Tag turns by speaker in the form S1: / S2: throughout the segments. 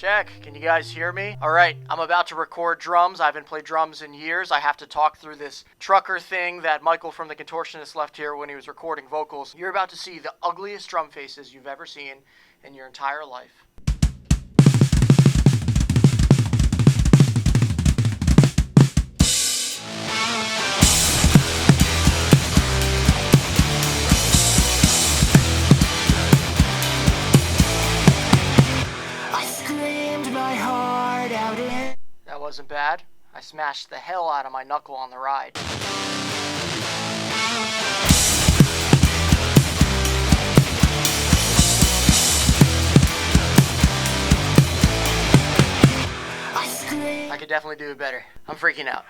S1: Check. Can you guys hear me? All right, I'm about to record drums. I haven't played drums in years. I have to talk through this trucker thing that Michael from The Contortionist left here when he was recording vocals. You're about to see the ugliest drum faces you've ever seen in your entire life. That wasn't bad. I smashed the hell out of my knuckle on the ride. I could definitely do it better. I'm freaking out.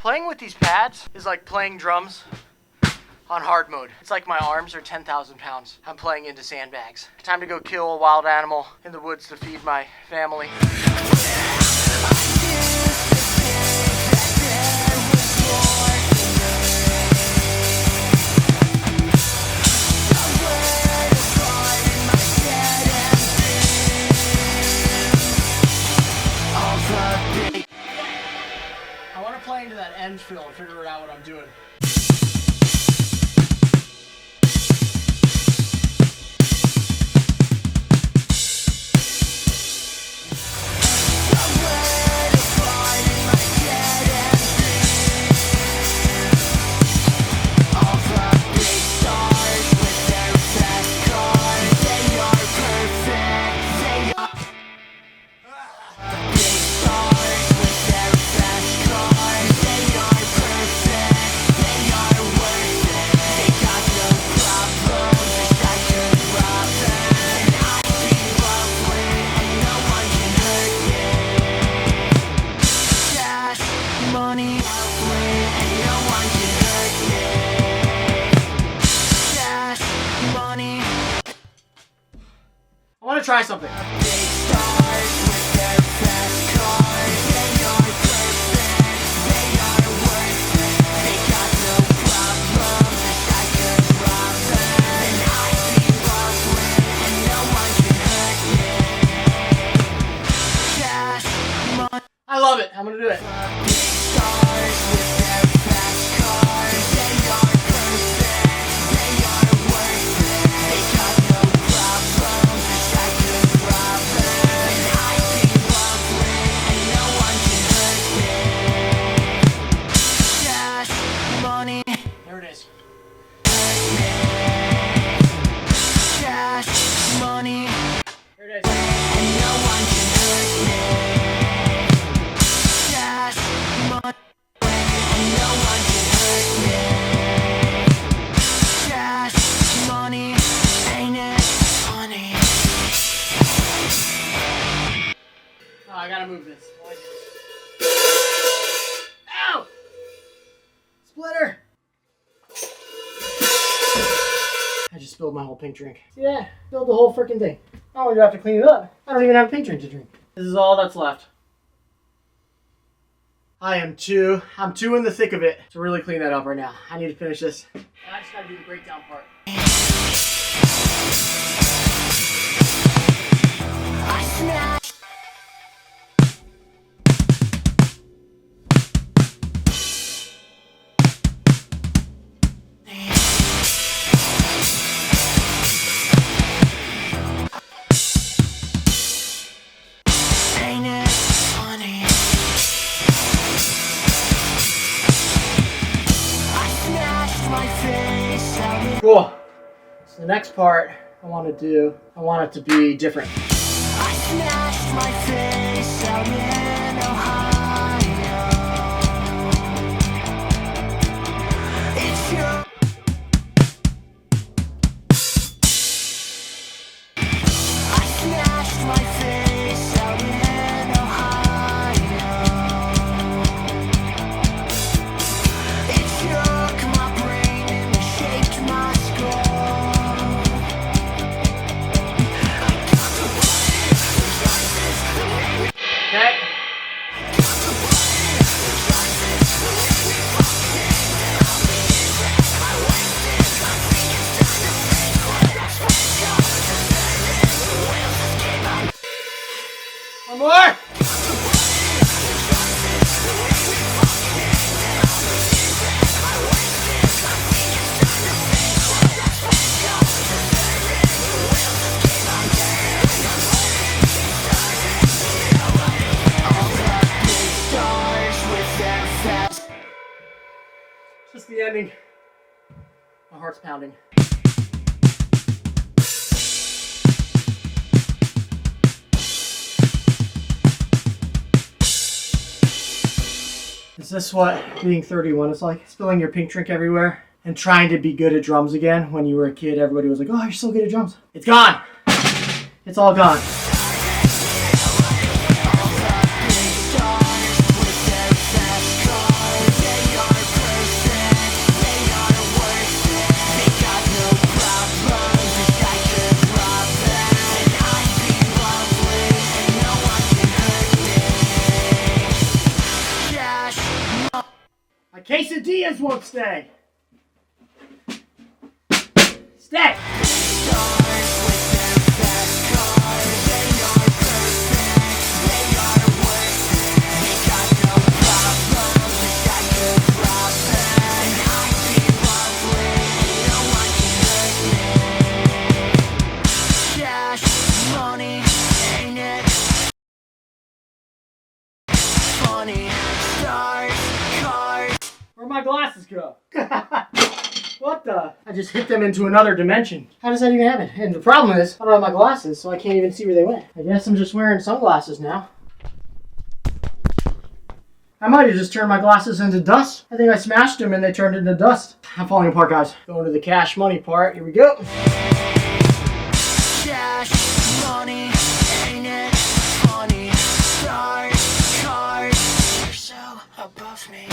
S1: Playing with these pads is like playing drums on hard mode. It's like my arms are 10,000 pounds. I'm playing into sandbags. Time to go kill a wild animal in the woods to feed my family. Play into that end fill and figure out what I'm doing. I want to try something. I love it. I'm going to do it. There it is. There it is. Oh, I gotta move this. Ow! Splitter! I just spilled my whole pink drink. See that? Spilled the whole freaking thing. I don't even have to clean it up. I don't even have a pink drink to drink. This is all that's left. I'm too in the thick of it to really clean that up right now. I need to finish this. I just gotta do the breakdown part. Cool. So the next part I want it to be different.
S2: I smashed my face out in Ohio. It's your I smashed my face out in Ohio. It shook my brain and shaped my skull.
S1: Okay. One more. Just the ending. My heart's pounding. Is this what being 31 is like? Spilling your pink drink everywhere and trying to be good at drums again. When you were a kid, everybody was like, oh, you're so good at drums. It's gone. It's all gone. My quesadillas won't stay. Stay.
S2: Money, ain't it funny? Stars, cars.
S1: Where'd my glasses go? What the? I just hit them into another dimension. How does that even happen? And the problem is, I don't have my glasses, so I can't even see where they went. I guess I'm just wearing sunglasses now. I might have just turned my glasses into dust. I think I smashed them and they turned into dust. I'm falling apart, guys. Going to the cash money part. Here we go.
S2: Cash, money, ain't it funny? Stars, cars, you're so above me.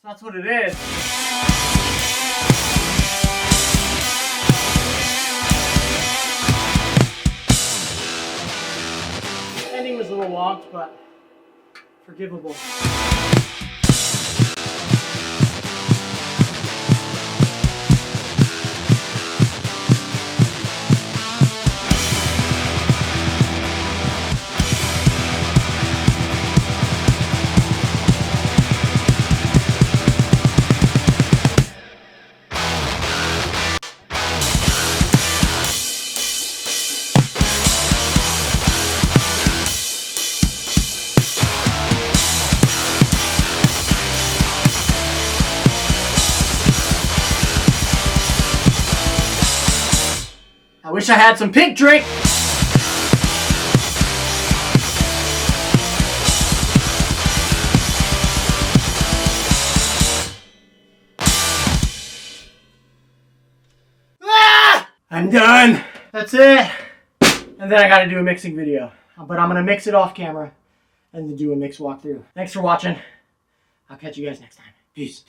S1: That's what it is. The ending was a little long, but forgivable. I wish I had some pink drink. Ah! I'm done. That's it. And then I gotta do a mixing video. But I'm gonna mix it off camera and then do a mix walkthrough. Thanks for watching. I'll catch you guys next time. Peace.